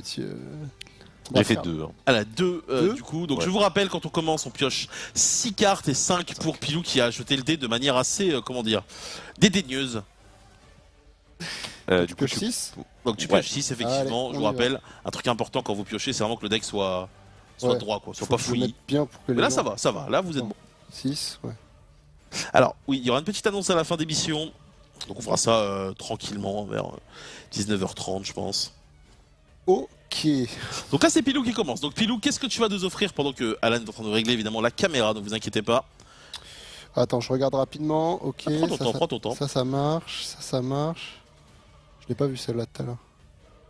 petit. J'ai fait 2. Hein. À la 2 Deux du coup. Donc Ouais. je vous rappelle, quand on commence, on pioche 6 cartes et 5 pour Pilou qui a jeté le dé de manière assez, comment dire, dédaigneuse. Du coup, Pioche 6. Donc tu Ouais. pioches 6 effectivement. Allez, je on vous y va. rappelle, un truc important quand vous piochez, c'est vraiment que le deck soit Ouais. droit, quoi, soit Faut pas que je le mette fouillis. bien pour que Mais les là gens- ça va, là vous êtes bon. 6, ouais. Alors oui, il y aura une petite annonce à la fin d'émission. Donc on fera ça tranquillement vers 19h30 je pense. Ok. Donc là c'est Pilou qui commence. Donc Pilou, qu'est-ce que tu vas nous offrir pendant que Alan est en train de régler évidemment la caméra, ne vous inquiétez pas. Attends, je regarde rapidement. Ok. Ah, prends ton temps. Ça marche. Ça marche. Je l'ai pas vu celle-là tout à l'heure.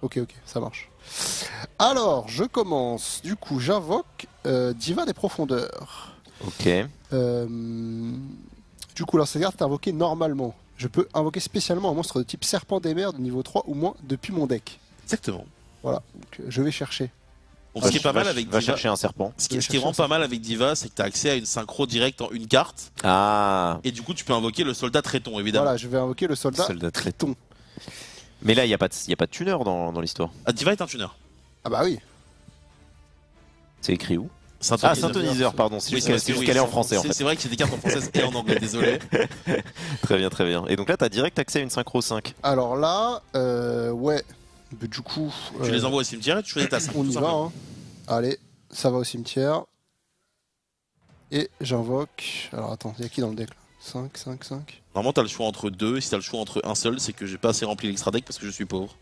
Ok, ça marche. Alors, je commence. Du coup, j'invoque Diva des profondeurs. Ok. Du coup, alors cette carte est invoquée normalement. Je peux invoquer spécialement un monstre de type serpent des mers de niveau 3 ou moins depuis mon deck. Exactement. Voilà, donc je vais chercher. Donc ce qui est pas mal avec Va Diva, chercher un serpent. ce qui est vraiment pas mal avec Diva, c'est que tu as accès à une synchro directe en une carte. Ah. Et du coup tu peux invoquer le soldat Tréton évidemment. Voilà, je vais invoquer le soldat, Soldat Triton. Mais là, il n'y a pas de tuner dans l'histoire. Ah, Diva est un tuner. Ah bah oui. C'est écrit où? C'est un Ah, synthoniseur. synthoniseur, pardon. C'est Oui, juste parce que qu'elle est en français en c'est- fait. C'est vrai que c'est des cartes en français et en anglais, désolé. Très bien, très bien. Et donc là, t'as direct accès à une synchro 5. Alors là, ouais. Mais du coup, Tu les envoies au cimetière et tu choisis ta 5. on y va. Hein. Allez, ça va au cimetière. Et j'invoque. Alors attends, il y a qui dans le deck là 5. Normalement t'as le choix entre deux, et si t'as le choix entre un seul, c'est que j'ai pas assez rempli l'extra deck parce que je suis pauvre.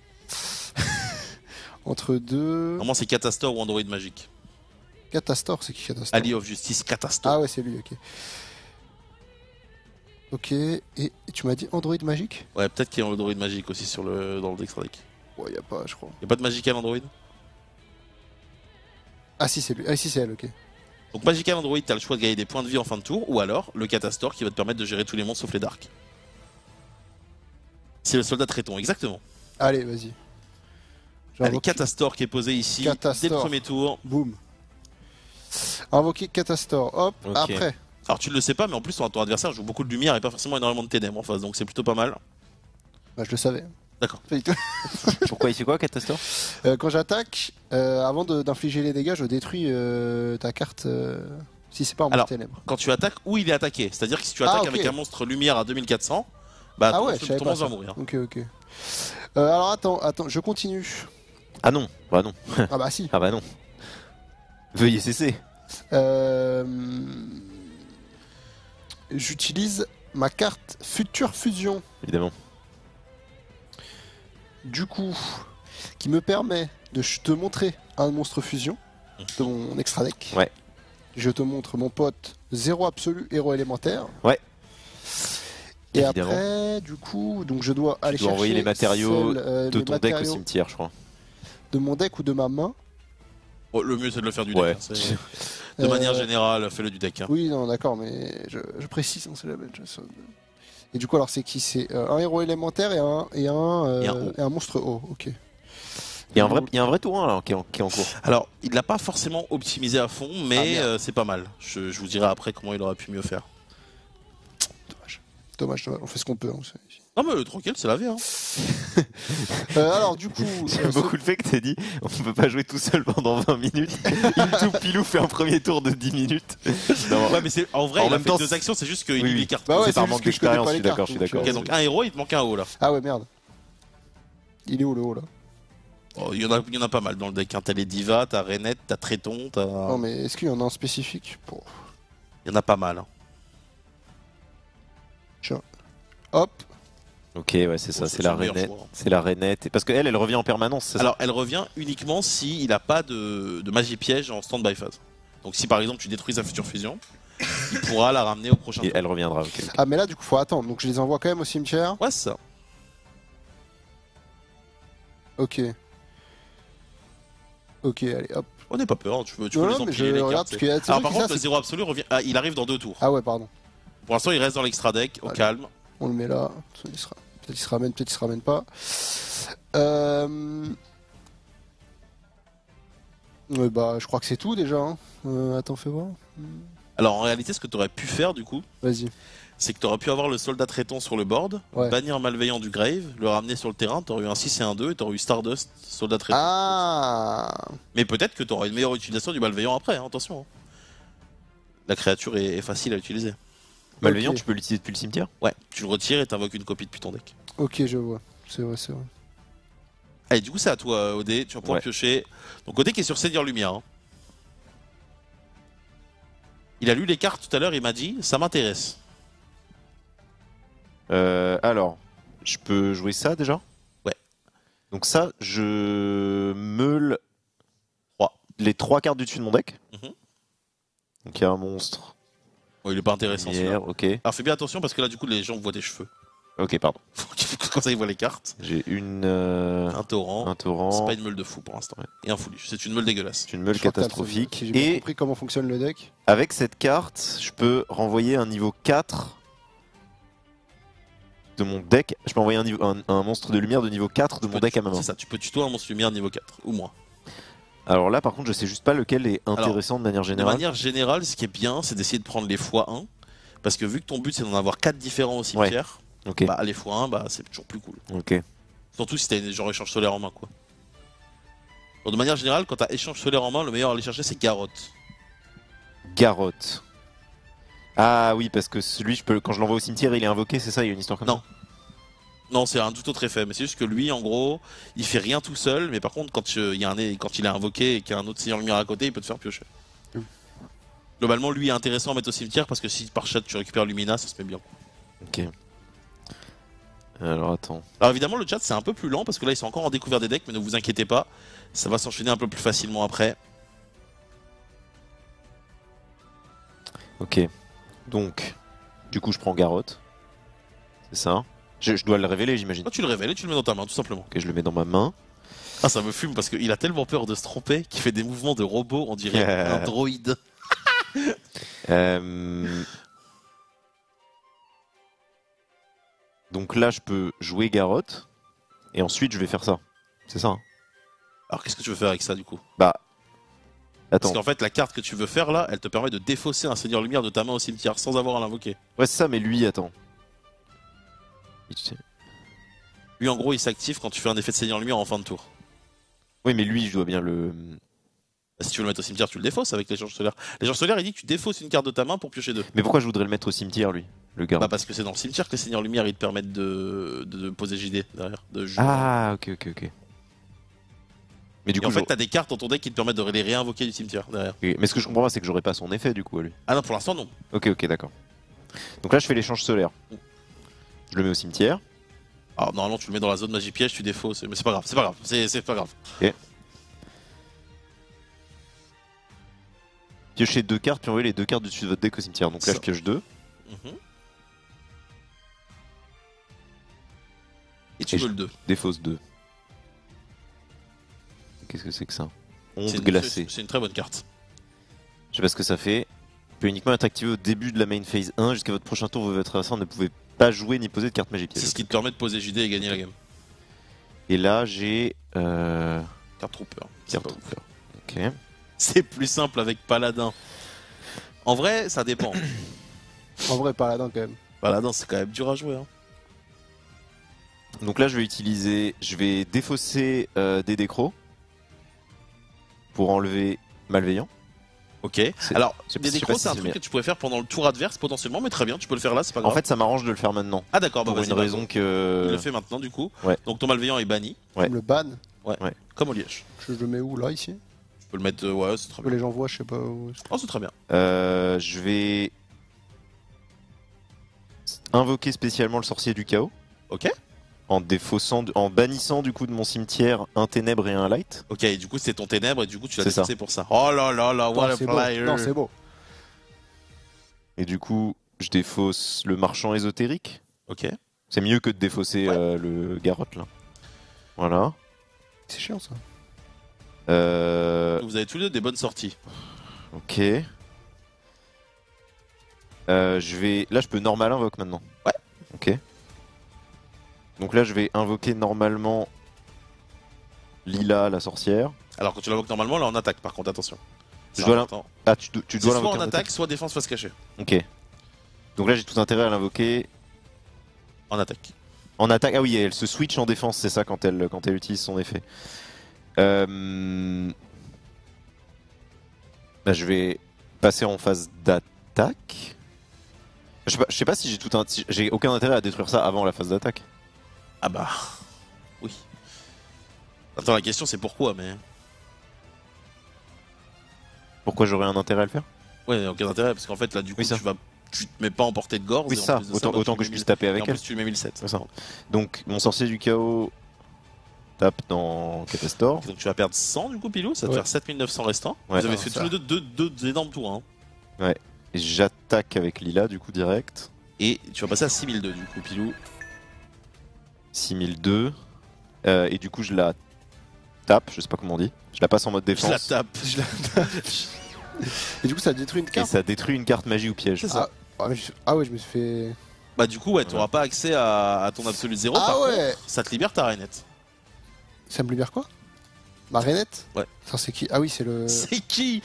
Entre deux. Normalement c'est Catastor ou Android Magique. Catastor, c'est qui Catastor? Alley of Justice Catastor. Ah ouais, c'est lui, ok. Ok, et tu m'as dit Android magique? Ouais, peut-être qu'il y a un Android Magique aussi dans le extra deck. Ouais, y a pas, je crois. Y'a pas de Magical Android? Ah si, c'est lui. Ah si, c'est elle, ok. Donc Magical Android, t'as le choix de gagner des points de vie en fin de tour, ou alors le Catastor qui va te permettre de gérer tous les monstres sauf les Dark. C'est le soldat Tréton, exactement. Allez, vas-y. Allez, J'invoque- Catastor qui est posé ici Catastor. dès le premier tour. Boum. Invoquer Catastor. Hop, Ok. après. Alors tu ne le sais pas, mais en plus ton adversaire joue beaucoup de lumière et pas forcément énormément de ténèbres en face, donc c'est plutôt pas mal. Bah, je le savais. D'accord. Pas du tout. Pourquoi il fait quoi, Catastor? Quand j'attaque, avant d'infliger les dégâts, je détruis ta carte. Si c'est pas en mode Alors, ténèbres. Quand tu attaques, où il est attaqué. C'est-à-dire que si tu attaques ok. avec un monstre lumière à 2400, bah Ah ouais, je savais ton pas monstre va ça. mourir. Ok. Alors attends, je continue. Ah non, bah non. Ah bah si. Ah bah non. Veuillez cesser. J'utilise ma carte Future Fusion. Évidemment. Du coup, qui me permet de te montrer un monstre fusion de mon extra deck. Ouais. Je te montre mon pote zéro absolu héros élémentaire. Ouais. Et Évidemment. après, du coup, donc je dois aller Tu dois chercher envoyer les matériaux celles, de les ton deck au matériaux cimetière, je crois. de mon deck ou de ma main. Oh, le mieux c'est de le faire du Ouais. deck. hein, de manière générale, fais-le du deck. Hein. Oui, non, d'accord, mais je précise, hein, c'est la même chose. Et du coup, alors c'est qui? C'est un héros élémentaire et un monstre haut. Ok. Il y a un vrai tour 1 là qui est en cours. Alors, il l'a pas forcément optimisé à fond, mais merde. c'est pas mal. Je vous dirai après comment il aurait pu mieux faire. Dommage. On fait ce qu'on peut. Hein, Non mais tranquille, c'est la vie. Hein. alors du coup, J'aime beaucoup le fait que t'aies dit on peut pas jouer tout seul pendant 20 minutes. Tout Pilou fait un premier tour de 10 minutes. Non. Ouais, mais c'est en vrai, En il a même fait temps, deux actions, c'est juste qu'il oui, lit oui. les cartes. bah ouais, c'est par juste manque que je connais d'expérience, pas je les suis d'accord, cartes, je suis d'accord. Ok, donc un héros, il te manque un haut là. Ah ouais, merde. Il est où le haut là? Oh, il y en a pas mal dans le deck. Hein. T'as les divas, t'as Renette, t'as Tréton, Non mais est-ce qu'il y en a un spécifique pour... il y en a pas mal. Hein. Hop. Ok, ouais, c'est ça, Bon, c'est c'est la son meilleur rainette. choix, hein. C'est la rainette. Et parce qu'elle, elle revient en permanence, c'est ça? Alors, elle revient uniquement si il a pas de magie piège en stand-by phase. Donc, si par exemple tu détruis sa future fusion, il pourra la ramener au prochain Et tour. elle reviendra, ok. Ah mais là du coup faut attendre. Donc je les envoie quand même au cimetière. Ouais, c'est ça. Ok. Ok, allez hop. On n'est pas peur, tu peux Non, les non, mais empiler je les regarde cartes. parce qu'il y a des Alors, trucs par qui, contre, ça, le c'est- zéro absolu revient. Ah, il arrive dans 2 tours. Ah ouais, pardon. Pour l'instant, il reste dans l'extra deck, au Allez. calme. On le met là. Peut-être il se ramène, peut-être il se ramène pas. Bah je crois que c'est tout déjà. Hein. Attends, fais voir. Alors en réalité, ce que tu aurais pu faire du coup, Vas-y. c'est que tu aurais pu avoir le soldat traitant sur le board, Ouais. bannir malveillant du grave, le ramener sur le terrain, t'aurais eu un 6 et un 2 et t'aurais eu Stardust, soldat traitant. Ah. Mais peut-être que t'auras une meilleure utilisation du malveillant après, hein, attention. Hein. La créature est facile à utiliser. Malveillant, Ok. tu peux l'utiliser depuis le cimetière? Ouais, tu le retires et t'invoques une copie depuis ton deck. Ok, je vois. C'est vrai, c'est vrai. Allez, du coup, c'est à toi, Odé. Tu vas pouvoir Ouais. piocher. Donc, Odé qui est sur Seigneur Lumière. Hein. Il a lu les cartes tout à l'heure, il m'a dit ça m'intéresse. Alors, je peux jouer ça déjà? Ouais. Donc ça, je meule 3. les 3 cartes du dessus de mon deck. Mhm. Donc il y a un monstre. Bon, il est pas intéressant celui-là. Lumière, ok. Alors, fais bien attention parce que là, du coup, les gens voient tes cheveux. Ok, pardon. Comme ça, ils voient les cartes. J'ai Un torrent. un torrent. C'est pas une meule de fou pour l'instant. Et un foolish. C'est une meule dégueulasse. C'est une meule Je crois que t'as le catastrophique. souvenir. Si j'ai bien Et compris comment fonctionne le deck. avec cette carte, je peux renvoyer un niveau 4 de mon deck. Je peux envoyer un monstre de lumière de niveau 4 de mon deck à ma main. C'est ça, tu peux tutoyer un monstre lumière niveau 4 ou moins. Alors là, par contre, je sais juste pas lequel est intéressant de manière De générale. manière générale, ce qui est bien, c'est d'essayer de prendre les x1. Parce que vu que ton but c'est d'en avoir 4 différents au cimetière, Ok. bah les x1, bah, c'est toujours plus cool. Ok. Surtout si t'as genre échange solaire en main quoi. Donc, de manière générale, quand t'as échange solaire en main, le meilleur à aller chercher c'est Garrotte. Garotte. Ah oui, parce que celui, quand je l'envoie au cimetière, il est invoqué, c'est ça? Il y a une histoire comme Non. ça? Non, c'est un tout autre effet, mais c'est juste que lui, en gros, il fait rien tout seul, mais par contre, quand il est invoqué et qu'il y a un autre seigneur lumière à côté, il peut te faire piocher. Mm. Globalement, lui est intéressant à mettre au cimetière parce que si par chat tu récupères Lumina, ça se met bien. Ok. Alors attends. Alors évidemment, le chat c'est un peu plus lent parce que là ils sont encore en découverte des decks, mais ne vous inquiétez pas, ça va s'enchaîner un peu plus facilement après. Ok. Donc, du coup, je prends Garotte. C'est ça. Je dois le révéler, j'imagine. Toi tu le révèles et tu le mets dans ta main, tout simplement. Ok, je le mets dans ma main. Ah, ça me fume parce qu'il a tellement peur de se tromper qu'il fait des mouvements de robot, on dirait un droïde. Donc là, je peux jouer Garotte. Et ensuite, je vais faire ça. C'est ça, hein? Alors qu'est-ce que tu veux faire avec ça du coup? Bah. Parce Attends. qu'en fait, la carte que tu veux faire là, elle te permet de défausser un seigneur lumière de ta main au cimetière sans avoir à l'invoquer. Ouais, c'est ça, mais lui, attends. Lui en gros, il s'active quand tu fais un effet de seigneur lumière en fin de tour. Oui, mais lui, je dois bien le. Bah, si tu veux le mettre au cimetière, tu le défausses avec l'échange solaire. L'échange solaire, il dit que tu défausses une carte de ta main pour piocher 2. Mais pourquoi je voudrais le mettre au cimetière, lui? Le Bah Garotte. parce que c'est dans le cimetière que les seigneurs lumière ils te permettent de poser JD derrière, de jouer. Ah, ok. Mais du Et coup, en fait, t'as des cartes dans ton deck qui te permettent de les réinvoquer du cimetière derrière. mais ce que je comprends pas, c'est que j'aurais pas son effet, du coup, à lui. Ah non, pour l'instant, non. Ok, d'accord. Donc là, je fais l'échange solaire. Je le mets au cimetière. Alors normalement, tu le mets dans la zone magie piège, tu défausses. Mais c'est pas grave, c'est pas grave. Ok. Piocher 2 cartes, puis envoyer les 2 cartes du dessus de votre deck au cimetière. Donc là, Ça. je pioche 2. Mhm. Et tu Et veux le 2. Défausse 2. Qu'est-ce que c'est que ça? Onde C'est glacée. une très bonne carte. Je sais pas ce que ça fait. Peut uniquement être activé au début de la main phase 1. Jusqu'à votre prochain tour, votre adversaire ne pouvez pas jouer ni poser de carte magie piège. C'est ce qui te permet de poser JD et gagner la game. Et là, j'ai. Carte trooper. C'est Carte pas trooper. ouf. Ok. C'est plus simple avec Paladin. En vrai, ça dépend. En vrai, paladin quand même. Paladin, c'est quand même dur à jouer. Hein. Donc là, je vais utiliser. Je vais défausser des décros. Pour enlever Malveillant. Ok. Alors, je des sais décros, pas si c'est un c'est truc bien. que tu pourrais faire pendant le tour adverse potentiellement, mais très bien, tu peux le faire là, c'est pas grave. En fait, ça m'arrange de le faire maintenant. Ah d'accord, bah Pour vas-y, une bah, raison Il que. le fait maintenant du coup. Ouais. Donc ton malveillant est banni, Ouais. Comme le ban. comme au liège. Je le mets où là, ici? Tu peux le mettre, ouais, c'est très Que bien. les gens voient, je sais pas où. Oh, c'est très bien. Je vais. Invoquer spécialement le sorcier du chaos. Ok. En défaussant, en bannissant du coup de mon cimetière un ténèbre et un light. Ok, et du coup c'est ton ténèbre et du coup tu l'as C'est ça. défoncé pour ça. Oh là là là, what Non, a c'est beau. flyer. Non, c'est beau. Et du coup, je défausse le marchand ésotérique. Ok. C'est mieux que de défausser Ouais. le Garotte là. Voilà. C'est chiant ça. Vous avez tous les deux des bonnes sorties. Ok. Je vais. Là, je peux normal invoque maintenant. Ouais. Ok. Donc là, je vais invoquer normalement Lila, la sorcière. Alors quand tu l'invoques normalement, là on attaque par contre, attention. C'est dois important. Ah, tu C'est dois soit l'invoquer en attaque, soit défense face cachée. Ok. Donc là, j'ai tout intérêt à l'invoquer En attaque. en attaque. Ah oui, elle se switch en défense, c'est ça, quand elle utilise son effet. Bah, je vais passer en phase d'attaque. Je sais pas si j'ai aucun intérêt à détruire ça avant la phase d'attaque. Ah bah. Oui. Attends, la question c'est pourquoi, mais. Pourquoi j'aurais un intérêt à le faire? Ouais, aucun intérêt, parce qu'en fait là, du coup, Oui, ça. tu te mets pas en portée de gorge. Oui, et en ça. plus de Autant tu que je mets puisse 1000 taper et avec en elle. plus, tu mets 1007. C'est ça. Donc, mon sorcier du chaos tape dans Catastor. Donc tu vas perdre 100 du coup, Pilou, ça va te Ouais. faire 7900 restants. Ouais. Vous avez Ah, fait ça. tous les deux énormes tours. Hein. Et j'attaque avec Lila, du coup, direct. Et tu vas passer à 6002 du coup, Pilou. 6002. Et du coup, je la tape, je sais pas comment on dit. Je la passe en mode Je la défense. tape. Et du coup, ça détruit une Et carte. ça détruit une carte magie ou piège. C'est ça. Ah ouais, je me suis fait. Bah du coup, ouais, tu n'auras pas accès à ton absolu zéro. Ah par ouais. contre, ça te libère ta rainette. Ça me libère quoi? Ma rainette? Ouais. Ça, c'est qui? Ah oui, c'est le. C'est qui?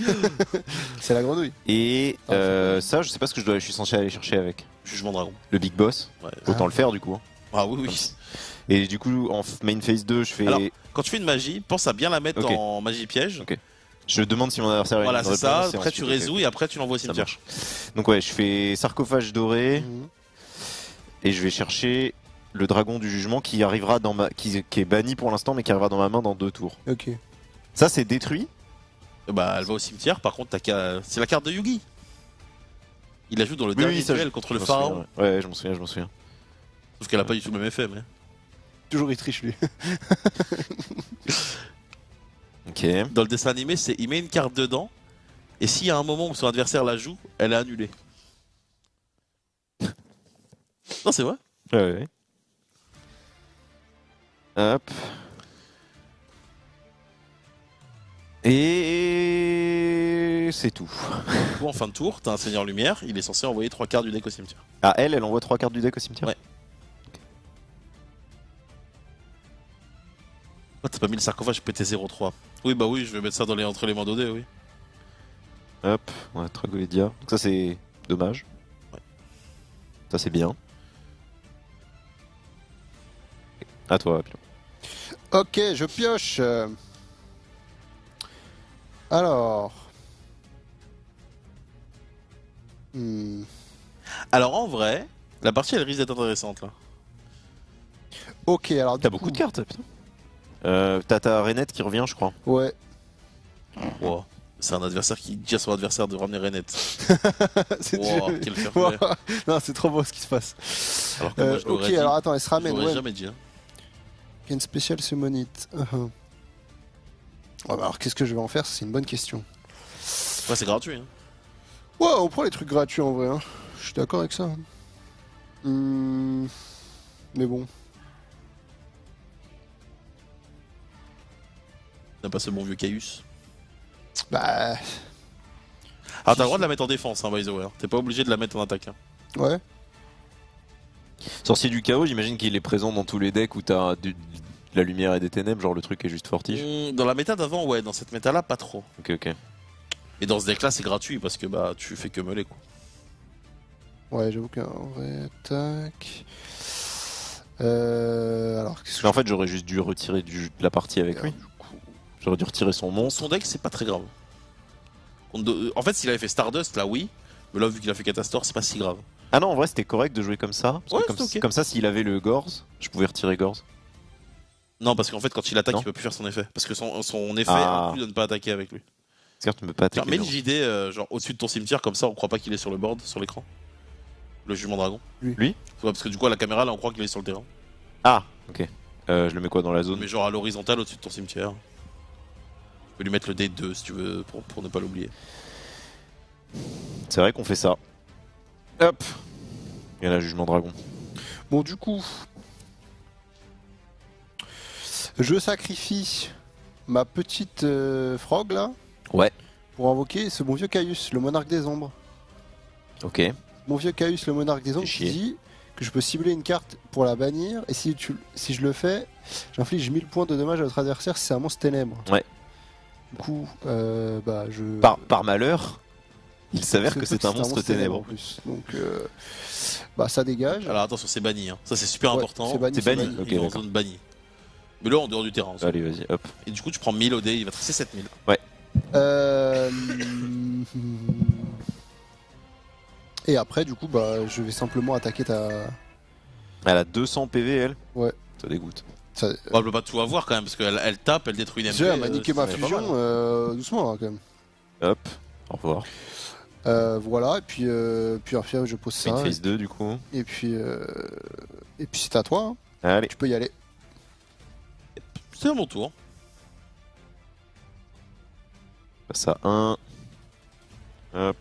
C'est la grenouille. Et Ah, ça, je sais pas ce que je suis censé aller chercher avec. Jugement dragon. Le Big Boss. Ouais. Autant le faire, du coup. Hein. Ah oui, Comme oui. ça. Et du coup, en main phase 2, je fais. Alors, quand tu fais une magie, pense à bien la mettre Ok. en magie piège. Ok. Je demande si mon adversaire a Voilà, une c'est réponse. ça. et Après, ensuite, tu ok. résous et après, tu l'envoies au Ça cimetière. marche. Donc, ouais, je fais sarcophage doré. Mhm. Et je vais chercher le dragon du jugement qui arrivera dans ma. Qui est banni pour l'instant, mais qui arrivera dans ma main dans 2 tours. Ok. Ça, c'est détruit. Bah, elle va au cimetière. Par contre, c'est la carte de Yugi. Il la joue dans le Oui, dernier oui, ça, duel contre le Je m'en pharaon. souviens, ouais. Ouais, je m'en souviens. Sauf qu'elle a pas du tout le même effet, mais. Toujours il triche lui. Ok. Dans le dessin animé, c'est il met une carte dedans. Et s'il y a un moment où son adversaire la joue, elle est annulée. Non, c'est vrai. Ouais. Hop. Et c'est tout. Du coup, en fin de tour, t'as un Seigneur Lumière. Il est censé envoyer 3 cartes du deck au cimetière. Ah, elle envoie 3 cartes du deck au cimetière. Ouais. Oh, t'as pas mis le sarcophage PT03. Oui, bah oui, je vais mettre ça entre les mains d'Odé, oui. Hop, on a Tragoedia. Donc ça c'est dommage. Ouais. Ça c'est bien. À toi, Pilou. Ok, je pioche. Alors. Alors en vrai, la partie elle risque d'être intéressante là. Ok, alors. T'as beaucoup de cartes, putain. T'as ta Renette qui revient, je crois. Ouais. Wow. C'est un adversaire qui dit à son adversaire de ramener Renette. C'est Wow, du- quel fair Wow. play. Non, c'est trop beau ce qui se passe. Alors que moi je l'aurais Ok, dit. alors attends, elle se Je ramène. l'aurais Ouais. jamais dit. Hein. Une spécial summon it. Ouais, bah alors qu'est-ce que je vais en faire? C'est une bonne question. Ouais, c'est gratuit. Hein. Ouais, on prend les trucs gratuits en vrai. Hein. Je suis d'accord avec ça. Mais bon. T'as pas ce bon vieux Caius. Bah. Alors t'as le droit de la mettre en défense, hein, by the way. Hein. T'es pas obligé de la mettre en attaque. Hein. Ouais. Sorcier du chaos, j'imagine qu'il est présent dans tous les decks où t'as de la lumière et des ténèbres, genre le truc est juste fortige. Dans la méta d'avant, ouais. Dans cette méta là, pas trop. Ok. Et dans ce deck là, c'est gratuit parce que bah tu fais que meuler quoi. Ouais, j'avoue qu'en vrai, tac. Alors, qu'est-ce que Mais en fait, j'aurais juste dû retirer de la partie avec lui. J'aurais dû retirer son monstre. Son deck, c'est pas très grave. En fait, s'il avait fait Stardust, là oui. Mais là, vu qu'il a fait Catastor, c'est pas si grave. Ah non, en vrai, c'était correct de jouer comme ça. Parce Ouais, que c'est ok. comme ça, s'il avait le Gorz, je pouvais retirer Gorz. Non, parce qu'en fait, quand il attaque, Non. il peut plus faire son effet. Parce que son effet Ah. inclut de ne pas attaquer avec lui. C'est-à-dire que tu ne peux pas Tiens, attaquer. mets le non. JD genre au-dessus de ton cimetière, comme ça on croit pas qu'il est sur le board, sur l'écran. Le jugement dragon. Lui. Lui Ouais, parce que du coup, à la caméra, là, on croit qu'il est sur le terrain. Ah, ok. Je le mets quoi dans la zone? Mais genre à l'horizontale au-dessus de ton cimetière. Tu peux lui mettre le D2 si tu veux, pour ne pas l'oublier. C'est vrai qu'on fait ça. Hop. Et là, jugement dragon. Bon, du coup, je sacrifie ma petite frog là Ouais. pour invoquer ce bon vieux Caius, le monarque des ombres. Ok. Mon vieux Caius, le monarque des ombres, Fais qui chier. dit que je peux cibler une carte pour la bannir et si je le fais, j'inflige 1000 points de dommages à votre adversaire si c'est un monstre ténèbre. Ouais. Du coup, bah je. Par malheur, il s'avère que c'est un monstre ténèbre. en plus. Donc, bah ça dégage. Alors attention, c'est banni. Hein. Ça, c'est super Ouais, important. c'est banni, C'est banni. banni. Ok, Il est en d'accord. zone bannie. Mais là, en dehors du terrain. aussi. Allez, vas-y, hop. Et du coup, tu prends 1000 au dé, il va te rester 7000. Et après, du coup, bah je vais simplement attaquer ta. Elle a 200 PV, elle. Ouais. Ça dégoûte. Ça... Bon, elle peut pas tout avoir quand même, parce qu'elle elle tape, elle détruit une MP. Déjà, elle m'a niqué ma c'est pas fusion mal. doucement là, quand même. Hop, au revoir. Voilà, et puis après je pose C'est une ça. phase 2 du coup. Et puis c'est à toi, hein. Allez, Tu peux y aller. C'est à mon tour. passe à 1. Hop.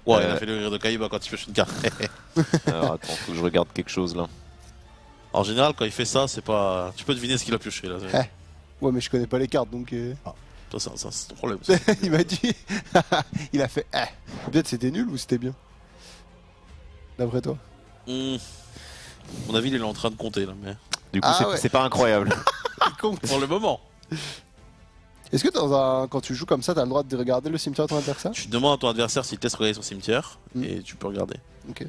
Ouais, il a fait le rire de Kaiba quand il pioche une carte. Alors attends, faut que je regarde quelque chose là. En général, quand il fait ça, c'est pas. Tu peux deviner ce qu'il a pioché là. Ouais, mais je connais pas les cartes donc. Toi, c'est ton problème. Il m'a dit. Il a fait. Peut-être c'était nul ou c'était bien. D'après toi. À mon avis, il est en train de compter là, mais. Du coup, Ah ouais. c'est pas incroyable. Il compte. Pour le moment, Est-ce que quand tu joues comme ça, t'as le droit de regarder le cimetière de ton adversaire? tu demandes à ton adversaire s'il te laisse regarder son cimetière Mm. et tu peux regarder. Ok.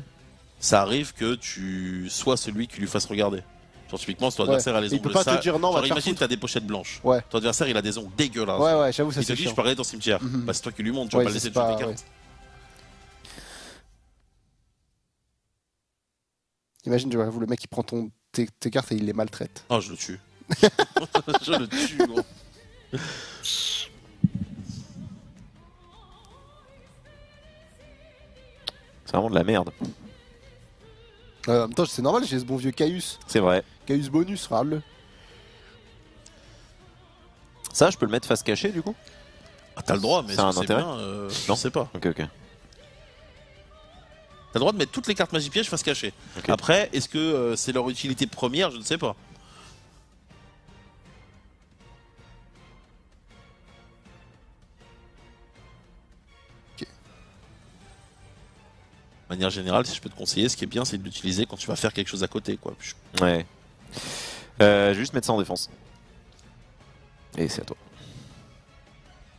Ça arrive que tu sois celui qui lui fasse regarder. Genre, typiquement, si ton adversaire a les Et il ongles peut pas te sales. dire non, on va Genre, te faire imagine, foutre. t'as des pochettes blanches. Ouais. Ton adversaire, il a des ongles dégueulasses. Ouais, j'avoue, ça Il te c'est dit, chiant. je peux regarder ton cimetière. Mhm. Bah, c'est toi qui lui montres, tu Ouais, vas pas le c'est laisser tuer pas- tes cartes. Imagine, le mec il prend tes cartes et il les maltraite. Ah, je le tue. Je le tue, gros. C'est vraiment de la merde. En même temps, c'est normal, j'ai ce bon vieux Caius. C'est vrai. Caius bonus, regarde-le. Ça, je peux le mettre face cachée du coup. Ah, t'as le droit, mais Ça a un c'est intérêt bien, je Non. sais pas. Ok, ok. T'as le droit de mettre toutes les cartes magie piège face cachée. Ok. Après, est-ce que c'est leur utilité première? Je ne sais pas. Ok. De manière générale, si je peux te conseiller, ce qui est bien, c'est de l'utiliser quand tu vas faire quelque chose à côté, quoi. Ouais. Je vais juste mettre ça en défense. Et c'est à toi.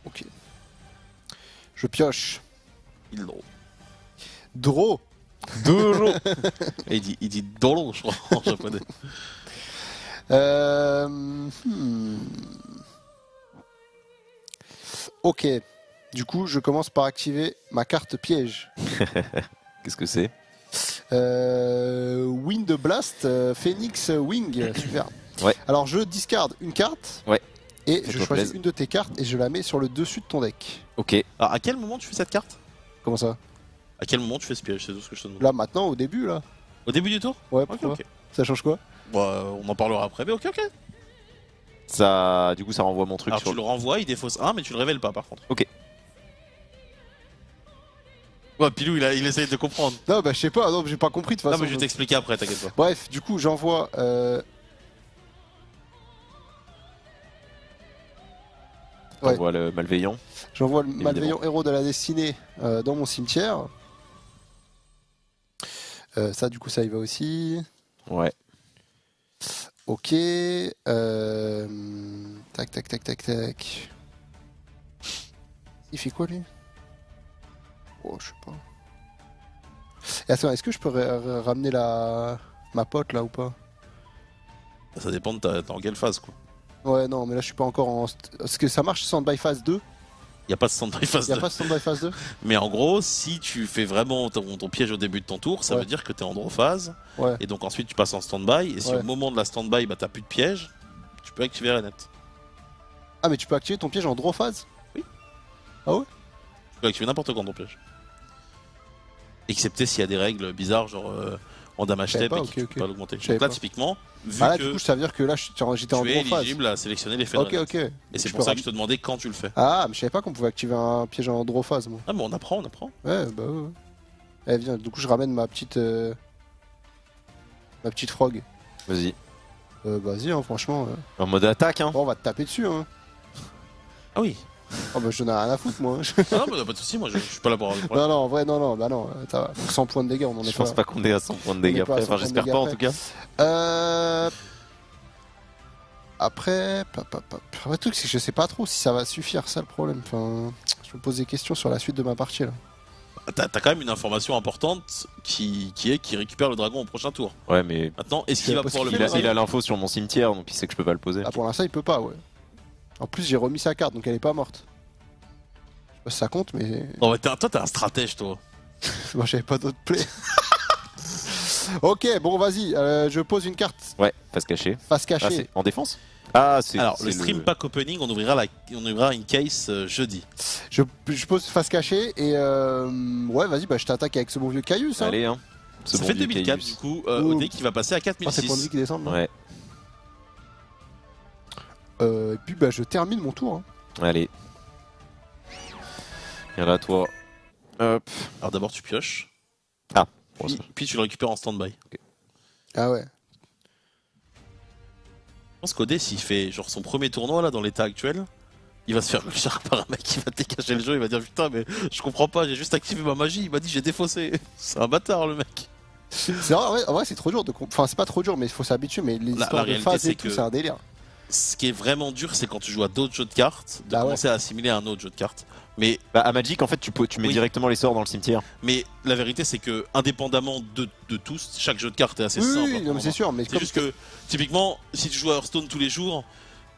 Ok. Je pioche. Il drôle. Draw. Et il dit dolo, je crois, en japonais. Ok. Du coup, je commence par activer ma carte piège. Qu'est-ce que c'est? Wind Blast, Phoenix Wing. Super. Ouais. Alors, je discarde une carte. Ouais. Et Ça je te choisis plaise. une de tes cartes et je la mets sur le dessus de ton deck. Ok. Alors, à quel moment tu fais cette carte? Comment ça? À quel moment tu fais ce piège? C'est tout ce que je te demande. Là, maintenant, au début, là. Au début du tour? Ouais, Ok, pourquoi? ok. Ça change quoi? Bon, on en parlera après, mais ok, ok. Ça, du coup, ça renvoie mon truc Alors, sur tu le renvoies, il défausse 1, mais tu le révèles pas, par contre. Ok. Ouais, Pilou, il essaye de comprendre. Non, bah, je sais pas, non, j'ai pas compris de toute Non, façon. mais je vais t'expliquer après, t'inquiète pas. Bref, du coup, j'envoie. Ouais. On voit le malveillant. J'envoie le malveillant héros de la destinée dans mon cimetière. Ça, du coup, ça y va aussi. Ouais. Ok. Tac, tac, tac, tac, tac. Il fait quoi, lui? Oh, je sais pas. Et attends, est-ce que je peux ramener ma pote, là, ou pas? Ça dépend de t'es en quelle phase, quoi. Ouais, non, mais là, je suis pas encore en... Est-ce que ça marche stand by phase 2? Y a pas de stand-by phase Y a 2. pas stand by phase 2? Mais en gros, si tu fais vraiment ton piège au début de ton tour, ça Ouais. veut dire que t'es en draw phase. Ouais. Et donc ensuite, tu passes en stand-by. Et si Ouais. au moment de la stand-by, bah, t'as plus de piège, tu peux activer Renet. Ah, mais tu peux activer ton piège en draw phase? Tu peux activer n'importe quand ton piège. Excepté s'il y a des règles bizarres, genre en damage Je savais step pas, et ok, que tu ok. peux pas l'augmenter. Je savais Donc là, pas. typiquement, vu Ah là, que du coup, ça veut dire que là, j'étais en tu draw es phase. éligible à sélectionner l'effet Ok, de Renet. ok. Et c'est pour ça que je te demandais quand tu le fais. Ah, mais je savais pas qu'on pouvait activer un piège en draw phase, moi. Ah, mais on apprend. Ouais, bah ouais. Eh, viens, du coup, je ramène ma petite frog. Vas-y. Vas-y, hein, franchement. En mode attaque, hein. Bon, on va te taper dessus, hein. Ah oui. Oh, bah, je n'ai rien à foutre, moi. Ah non, mais pas de soucis, moi je suis pas là pour avoir des problèmes. Non, non, en vrai, non, bah non. 100 points de dégâts, on en est Je pense pas qu'on est à 100 points de dégâts est pas à après. 100 Enfin, points de j'espère dégâts pas en après. tout cas. Après, le truc c'est que je sais pas trop si ça va suffire, ça le problème. Enfin, je me pose des questions sur la suite de ma partie là. T'as quand même une information importante qui est qu'il récupère le dragon au prochain tour. Ouais, mais Maintenant, est-ce qu'il va pouvoir le il a, poser? il a l'info sur mon cimetière, donc il sait que je peux pas le poser. Ah, pour l'instant il peut pas, ouais. En plus j'ai remis sa carte donc elle est pas morte. Je sais pas si ça compte mais. Non, mais toi, t'es un stratège, toi. Moi j'avais pas d'autre play. Ok, bon vas-y, je pose une carte Ouais, face cachée. face Ah, cachée. c'est en défense? Ah, c'est. Alors, c'est le stream pack opening, on ouvrira une case jeudi. Je pose face cachée et ouais vas-y bah je t'attaque avec ce bon vieux caillou ça. Allez, hein. Ce Ça bon fait vieux 2004 Caius. du coup, Ouh. OD qui va passer à Ah, c'est points de vie 4006. qui descendent. là. Ouais, Et puis bah je termine mon tour. Hein. allez. Viens là, toi. Hop. Alors d'abord tu pioches, Bon, ça. puis tu le récupères en stand-by. Ah ouais. Je pense qu'OD s'il fait genre son premier tournoi là dans l'état actuel, il va se faire shark par un mec qui va décager le jeu, il va dire putain mais je comprends pas, j'ai juste activé ma magie, il m'a dit j'ai défaussé. C'est un bâtard le mec. C'est vrai, en vrai c'est trop dur de enfin c'est pas trop dur mais il faut s'habituer mais les La histoires de réalité, phase c'est et tout que- c'est un délire. Ce qui est vraiment dur c'est quand tu joues à d'autres jeux de cartes, de Ah ouais. commencer à assimiler à un autre jeu de cartes. Mais Bah, à Magic, en fait, tu mets Oui. directement les sorts dans le cimetière. la vérité c'est que indépendamment de tous, chaque jeu de cartes est assez Oui, simple. oui, à non, mais prendre. c'est sûr mais C'est comme juste que, typiquement, si tu joues à Hearthstone tous les jours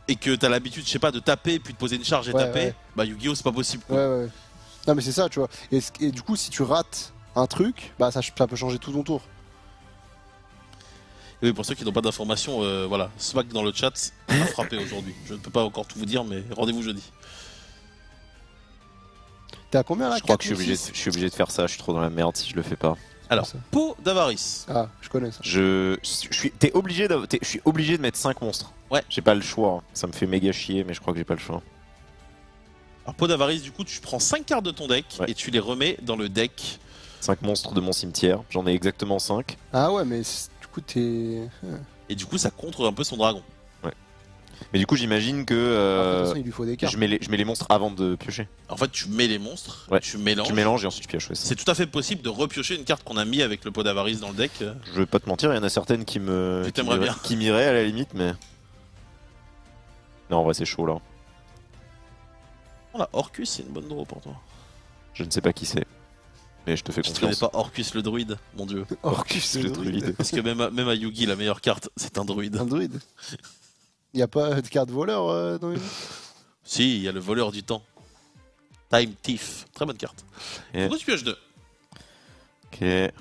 et que t'as l'habitude, je sais pas, de taper puis de poser une charge et Ouais, taper, ouais. bah Yu-Gi-Oh! C'est pas possible. quoi. ouais, ouais. Non mais c'est ça tu vois et du coup si tu rates un truc bah ça peut changer tout ton tour. Et oui, pour ceux qui n'ont pas d'informations, voilà, Smack dans le chat a frappé aujourd'hui. Je ne peux pas encore tout vous dire, mais rendez-vous jeudi. T'es à combien là Je crois que je 4006? suis obligé de faire ça, je suis trop dans la merde si je le fais pas. Alors, ça. Peau d'avarice. Ah je connais ça. Je suis je suis obligé de mettre 5 monstres. Ouais. J'ai pas le choix, hein. Ça me fait méga chier, mais je crois que j'ai pas le choix. Alors, Peau d'avarice, du coup, tu prends 5 cartes de ton deck Ouais. et tu les remets dans le deck. 5 monstres de mon cimetière, j'en ai exactement 5. Ah ouais mais du coup t'es. Et du coup, ça contre un peu son dragon. Mais du coup, j'imagine que Après, de toute façon, il lui faut des cartes. je mets les monstres avant de piocher. En fait, tu mets les monstres, Ouais. tu mélanges. Tu mélanges et ensuite tu pioches. Ouais, C'est tout à fait possible de repiocher une carte qu'on a mis avec le Peau d'avarice dans le deck. Je vais pas te mentir, il y en a certaines qui Tu t'aimerais bien. qui m'iraient à la limite, mais. Non, en vrai, c'est chaud là. Oh, la Orcus, c'est une bonne draw pour toi. Je ne sais pas qui c'est. Mais je te fais Tu ne connais confiance. pas Orcus le druide, mon dieu. Orcus le le druide. druide. Parce que même à Yugi, la meilleure carte, c'est un druide. Un druide. Y a pas de carte voleur dans les. Si, il y a le voleur du temps. Time Thief. Très bonne carte. Et- Pourquoi tu pioches 2? Ok.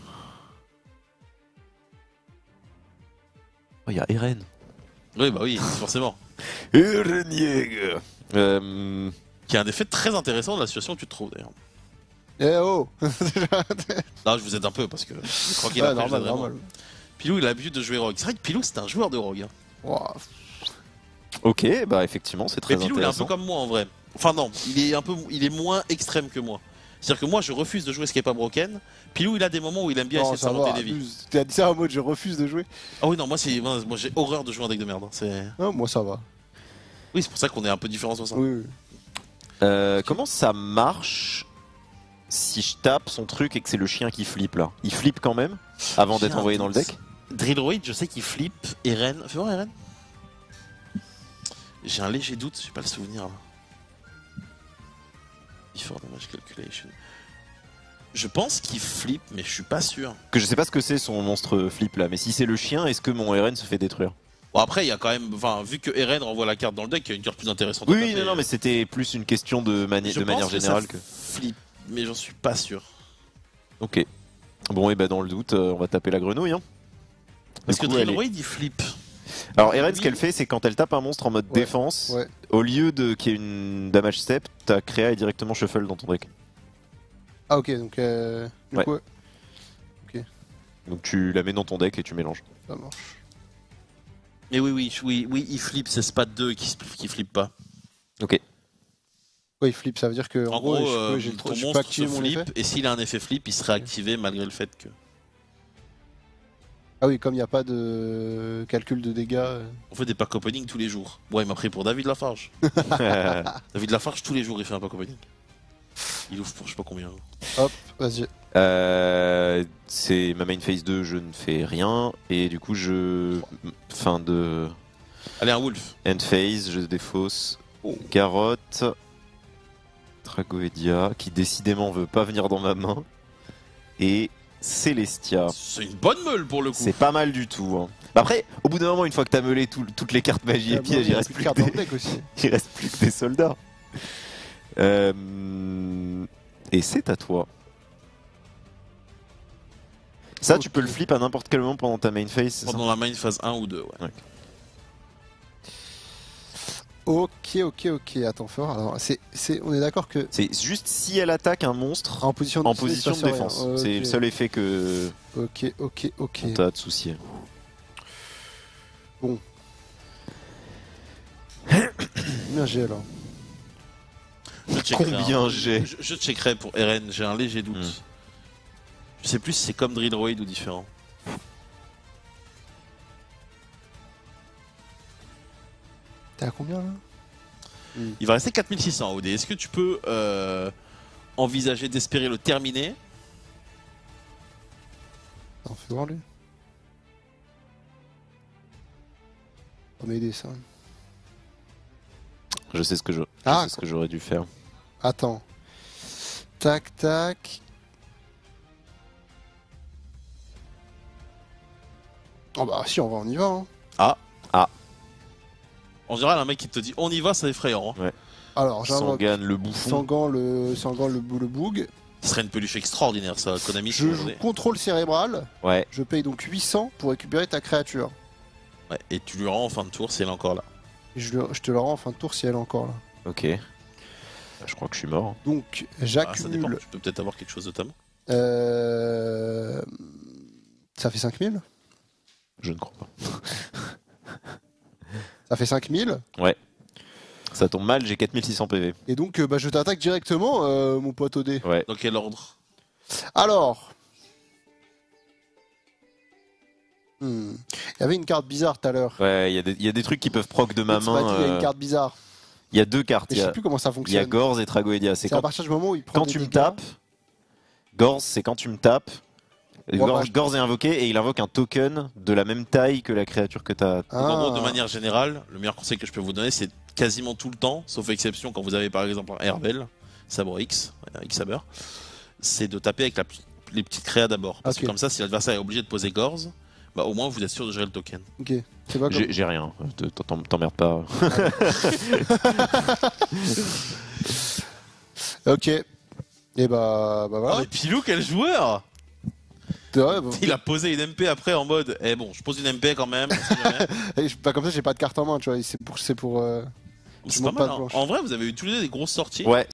Oh, il y a Eren. Oui, bah oui, forcément. Eren Yeager. Qui a un effet très intéressant de la situation où tu te trouves d'ailleurs. Eh oh. Là, je vous aide un peu parce que je crois qu'il Ouais, a normal, normal. Pilou, il a l'habitude de jouer rogue. C'est vrai que Pilou, c'est un joueur de rogue. Hein. Ouah. Ok, bah effectivement, c'est très Mais Pilou, il est un peu intéressant. comme moi en vrai. Enfin, non, il est moins extrême que moi. C'est-à-dire que moi, je refuse de jouer ce qui est pas broken. Pilou, il a des moments où il aime bien Non, essayer de ça s'inventer va, des vies. abuse. T'as dit ça en mode je refuse de jouer. Ah oui, non, moi, j'ai horreur de jouer un deck de merde. Hein. Ah, moi ça va. Oui, c'est pour ça qu'on est un peu différents sur ça. Oui, oui. Comment ça marche si je tape son truc et que c'est le chien qui flippe là? Il flippe quand même avant J'ai d'être un envoyé dans le doute. deck? Drillroid, je sais qu'il flippe. Eren. Fais voir Eren. J'ai un léger doute, j'ai pas le souvenir là. Before damage calculation. Je pense qu'il flippe, mais je suis pas sûr. Que je sais pas ce que c'est son monstre flip là, mais si c'est le chien, est-ce que mon Eren se fait détruire? Bon, après, il y a quand même. Enfin, vu que Eren renvoie la carte dans le deck, il y a une carte plus intéressante. à Oui, taper. non, mais c'était plus une question de, Je de pense manière générale ça que. flippe, mais j'en suis pas sûr. Ok. Bon, et bah dans le doute, on va taper la grenouille. Hein. Parce Du que coup, elle est- Drillroid, il flippe. Alors, Eren, ce Oui. qu'elle fait, c'est quand elle tape un monstre en mode Ouais, défense, ouais. au lieu de qu'il y ait une damage step, ta créa est directement shuffle dans ton deck. Ah ok donc du Ouais. coup Donc tu la mets dans ton deck et tu mélanges. ça marche. Mais oui, il flippe, c'est Spat 2 qui flippe pas. Ok. Ouais il flippe ça veut dire que En gros, j'ai ton trop, je peux monstre se activer mon effet. flippe, et s'il a un effet flip, il serait activé malgré le fait que. Ah oui comme il n'y a pas de calcul de dégâts. On fait des pack opening tous les jours. Ouais, il m'a pris pour David Lafarge. David Lafarge, tous les jours, il fait un pack opening. Il ouvre pour je sais pas combien. Vas-y. C'est ma main phase 2, je ne fais rien. Et du coup, fin de. Allez, un Wolf. End phase, je défausse. Oh. Carotte. Tragoedia, qui décidément veut pas venir dans ma main. Et Celestia. C'est une bonne meule pour le coup. C'est pas mal du tout. Hein. Bah après, au bout d'un moment, une fois que t'as meulé toutes les cartes magie et pièges, il reste plus cartes que dans le des... deck aussi. il reste plus que des soldats. Et c'est à toi. Ça, tu peux le flip à n'importe quel moment pendant ta main phase, c'est ça? Pendant la main phase 1 ou 2, ouais. Ok. Attends, fort. Alors, on est d'accord que C'est juste si elle attaque un monstre en position de, en position de défense. C'est le seul effet que Ok. on t'a de souci. Bon. Combien j'ai alors? Je checkerai, Combien j'ai je checkerai pour RN, j'ai un léger doute. Je sais plus si c'est comme Drill Droid ou différent. T'es à combien là? Il va rester 4600 OD. Est-ce que tu peux envisager d'espérer le terminer? Non, fais voir lui. Pas m'aider ça. Je sais ce que Ah, ce que j'aurais dû faire. Attends. Tac. Oh bah si, on y va. Hein. En général, un mec qui te dit on y va, c'est effrayant. Hein. Alors, j'invoque Sangan le bouffon. Sangan le boug. Ce serait une peluche extraordinaire, ça, Konami. Je joue contrôle cérébral. Ouais. Je paye donc 800 pour récupérer ta créature. Ouais, et tu lui rends en fin de tour si elle est encore là. Et je te la rends en fin de tour si elle est encore là. Ok. Je crois que je suis mort. Donc, Ah, ça dépend, j'accumule. tu peux peut-être avoir quelque chose de ta main. Ça fait 5000. Je ne crois pas. Ça fait 5000. Ouais. Ça tombe mal, j'ai 4600 PV. Et donc, bah, je t'attaque directement, mon pote OD. Ouais. Dans quel ordre? Alors. Il y avait une carte bizarre tout à l'heure. Ouais, il y a des trucs qui peuvent proc de ma Tu m'as dit, main. il y a une carte bizarre. Il y a deux cartes. Mais je sais plus comment ça Il y a fonctionne. Gorz et Tragoedia. C'est C'est à partir du moment où il prend quand des tu me dégâts. tapes. Gorz, c'est quand tu me tapes. Ouais, bah, Gorz est invoqué et il invoque un token de la même taille que la créature que t'as. Ah. En gros, de manière générale, le meilleur conseil que je peux vous donner, c'est quasiment tout le temps, sauf exception quand vous avez par exemple un Hervel, Sabre X, X-Saber, c'est de taper avec les petites créas d'abord. Parce Ok. que comme ça, si l'adversaire est obligé de poser Gorz, bah au moins vous êtes sûr de gérer le token. Ok. C'est pas comme... J'ai rien. T'emmerdes pas. Ok. Et bah voilà. Oh, mais Pilou, quel joueur! Ouais, bah, Il a posé une MP après en mode, eh bon, je pose une MP quand même. on sait jamais. bah, comme ça, j'ai pas de carte en main, tu vois. C'est pour. C'est montes pas mal. pas de Hein. blanche. En vrai, vous avez eu tous les deux des grosses sorties. Ouais,